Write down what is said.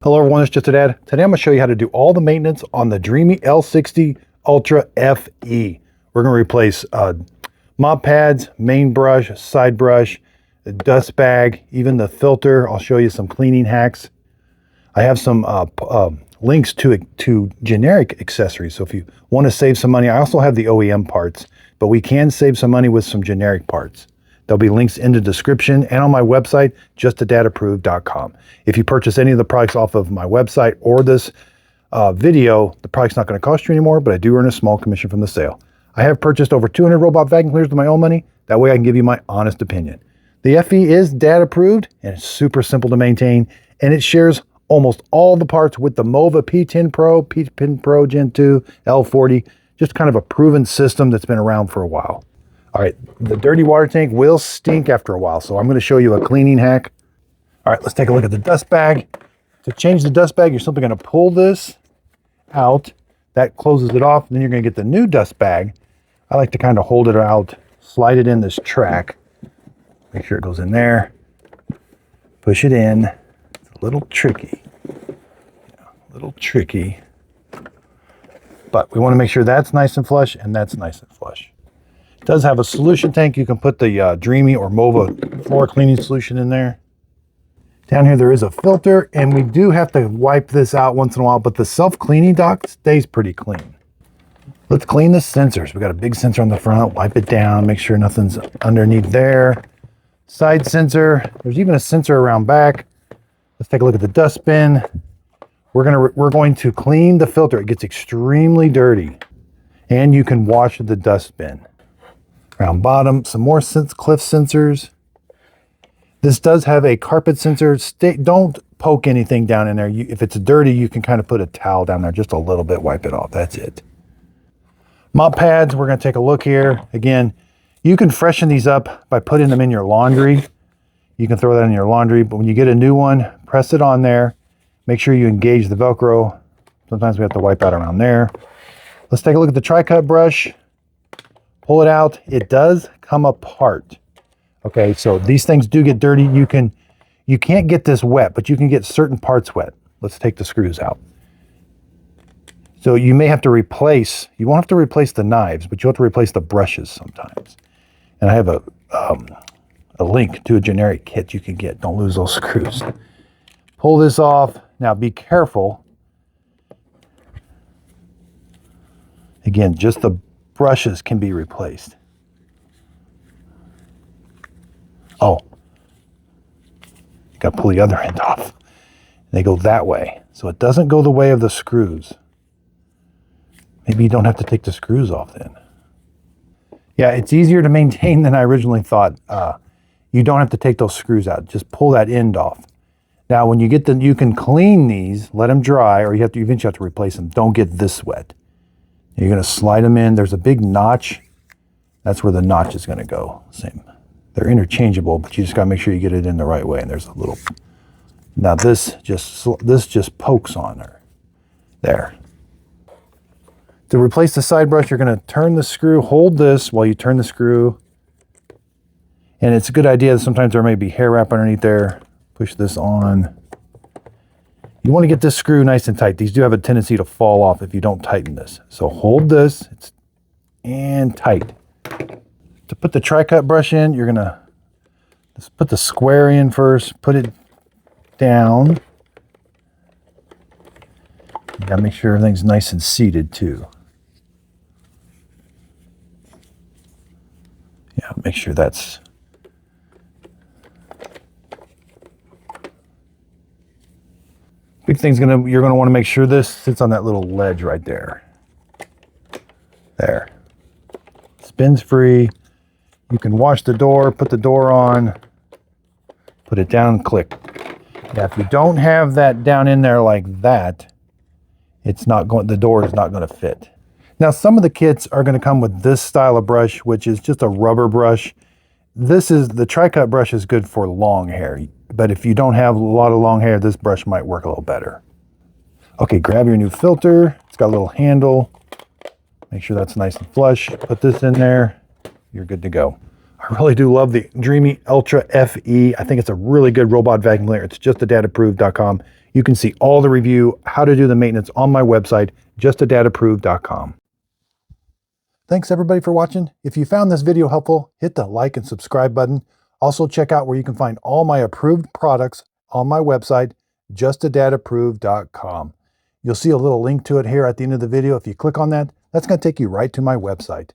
Hello everyone, it's Just a Dad. Today I'm going to show you how to do all the maintenance on the Dreame L60 Ultra FE. We're going to replace mop pads, main brush, side brush, the dust bag, even the filter. I'll show you some cleaning hacks. I have some links to generic accessories, so if you want to save some money, I also have the OEM parts, but we can save some money with some generic parts. There'll be links in the description and on my website, justadadapproved.com. If you purchase any of the products off of my website or this video, the product's not going to cost you anymore, but I do earn a small commission from the sale. I have purchased over 200 robot vacuum cleaners with my own money. That way I can give you my honest opinion. The FE is dad approved and it's super simple to maintain, and it shares almost all the parts with the Mova P10 Pro, P10 Pro Gen 2, L40, just kind of a proven system that's been around for a while. All right, the dirty water tank will stink after a while, so I'm going to show you a cleaning hack. All right, let's take a look at the dust bag. To change the dust bag, you're simply going to pull this out. That closes it off. Then you're going to get the new dust bag. I like to kind of hold it out, slide it in this track. Make sure it goes in there. Push it in. It's a little tricky. But we want to make sure that's nice and flush and that's nice and flush. It does have a solution tank. You can put the Dreame or Mova floor cleaning solution in there. Down here there is a filter, and we do have to wipe this out once in a while, but the self-cleaning dock stays pretty clean. Let's clean the sensors. We got a big sensor on the front. Wipe it down, make sure nothing's underneath there. Side sensor. There's even a sensor around back. Let's take a look at the dustbin. We're going to clean the filter. It gets extremely dirty, and you can wash the dustbin. Around bottom, some more cliff sensors. This does have a carpet sensor. Don't poke anything down in there. If it's dirty, you can kind of put a towel down there, just a little bit, wipe it off. That's it. Mop pads, we're going to take a look here. Again, you can freshen these up by putting them in your laundry. You can throw that in your laundry, but when you get a new one, press it on there. Make sure you engage the Velcro. Sometimes we have to wipe out around there. Let's take a look at the Tricut brush. Pull it out. It does come apart. Okay, so these things do get dirty. You can't get this wet, but you can get certain parts wet. Let's take the screws out. So you may have to replace, you won't have to replace the knives, but you'll have to replace the brushes sometimes. And I have a link to a generic kit you can get. Don't lose those screws. Pull this off. Now be careful. Again, just the brushes can be replaced. Oh, you got to pull the other end off. They go that way, so it doesn't go the way of the screws. Maybe you don't have to take the screws off then. Yeah, it's easier to maintain than I originally thought. You don't have to take those screws out. Just pull that end off. Now, when you get you can clean these, let them dry, or you eventually have to replace them. Don't get this wet. You're going to slide them in. There's a big notch. That's where the notch is going to go. Same. They're interchangeable, but you just got to make sure you get it in the right way. And there's a little. Now this just pokes on her. There. To replace the side brush, you're going to turn the screw. Hold this while you turn the screw. And it's a good idea. Sometimes there may be hair wrap underneath there. Push this on. You want to get this screw nice and tight. These do have a tendency to fall off if you don't tighten this. So hold this and tight. To put the Tricut brush in, you're going to just put the square in first, put it down. You got to make sure everything's nice and seated too. Yeah, make sure that's... Big thing's you're gonna want to make sure this sits on that little ledge right there. There. Spins free. You can wash the door, put the door on, put it down, click. Now, if you don't have that down in there like that, the door is not going to fit. Now, some of the kits are going to come with this style of brush, which is just a rubber brush. The Tricut brush is good for long hair. But if you don't have a lot of long hair, this brush might work a little better. Okay, grab your new filter. It's got a little handle. Make sure that's nice and flush. Put this in there. You're good to go. All I really do love the Dreame Ultra FE. I think it's a really good robot vacuum cleaner. It's justadadapproved.com. You can see all the review, how to do the maintenance on my website, justadadapproved.com. Thanks everybody for watching. If you found this video helpful, hit the like and subscribe button. Also check out where you can find all my approved products on my website, justadadapproved.com. You'll see a little link to it here at the end of the video. If you click on that, that's going to take you right to my website.